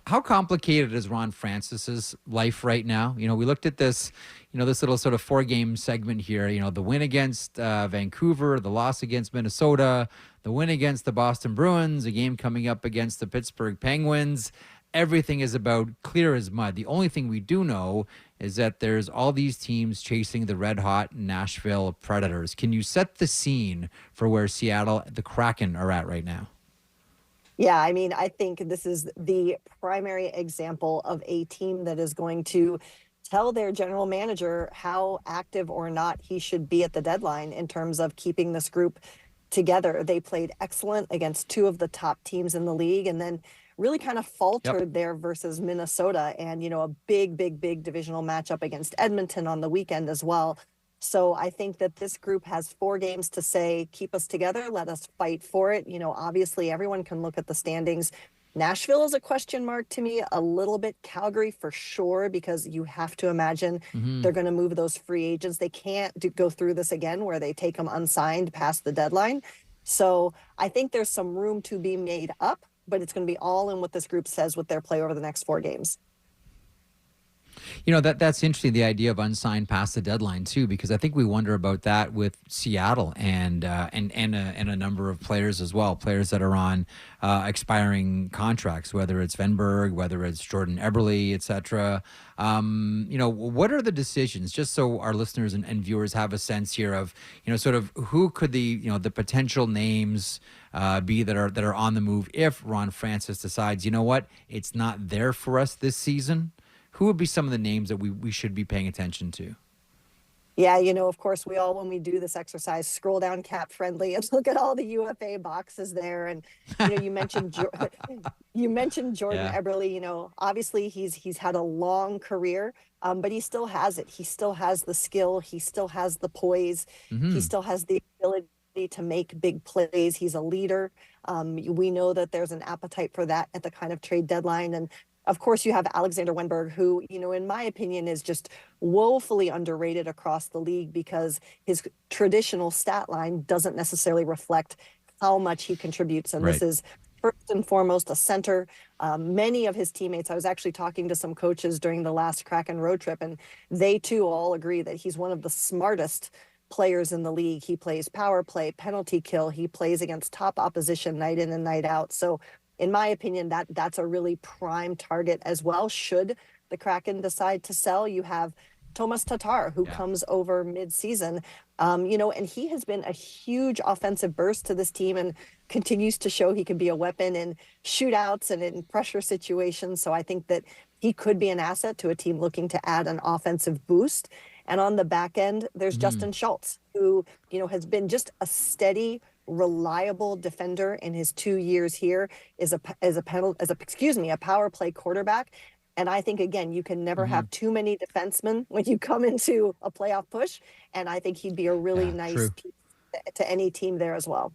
How complicated is Ron Francis's life right now? We looked at this, this little sort of 4-game segment here. The win against Vancouver, the loss against Minnesota, the win against the Boston Bruins, a game coming up against the Pittsburgh Penguins. Everything is about clear as mud. The only thing we do know is that there's all these teams chasing the red-hot Nashville Predators. Can you set the scene for where Seattle, the Kraken, are at right now? Yeah, I mean, I think this is the primary example of a team that is going to tell their general manager how active or not he should be at the deadline in terms of keeping this group together. They played excellent against two of the top teams in the league and then really kind of faltered there versus Minnesota and, a big divisional matchup against Edmonton on the weekend as well. So I think that this group has 4 games to say, keep us together, let us fight for it. Obviously everyone can look at the standings. Nashville is a question mark to me, a little bit. Calgary for sure, because you have to imagine they're going to move those free agents. They can't go through this again where they take them unsigned past the deadline. So I think there's some room to be made up, but it's going to be all in what this group says with their play over the next 4 games. That's interesting, the idea of unsigned past the deadline too, because I think we wonder about that with Seattle and a number of players as well, players that are on expiring contracts, whether it's Venberg, whether it's Jordan Eberle, etc. What are the decisions, just so our listeners and viewers have a sense here of, sort of who could the potential names be that are on the move if Ron Francis decides, it's not there for us this season? Who would be some of the names that we should be paying attention to? Yeah, of course, we all, when we do this exercise, scroll down Cap Friendly and look at all the UFA boxes there. And, you mentioned Jordan Eberle. Obviously he's had a long career, but he still has it. He still has the skill. He still has the poise. He still has the ability to make big plays. He's a leader. We know that there's an appetite for that at the kind of trade deadline. And of course, you have Alexander Wenberg, who, in my opinion, is just woefully underrated across the league because his traditional stat line doesn't necessarily reflect how much he contributes. And This is first and foremost a center. Many of his teammates, I was actually talking to some coaches during the last Kraken road trip, and they too all agree that he's one of the smartest players in the league. He plays power play, penalty kill. He plays against top opposition night in and night out. So in my opinion, that's a really prime target as well. Should the Kraken decide to sell, you have Thomas Tatar, who comes over mid-season, and he has been a huge offensive burst to this team and continues to show he can be a weapon in shootouts and in pressure situations. So I think that he could be an asset to a team looking to add an offensive boost. And on the back end, there's Justin Schultz, who, has been just a steady, reliable defender in his 2 years here, is a power play quarterback. And I think, again, you can never have too many defensemen when you come into a playoff push. And I think he'd be a really nice piece to any team there as well.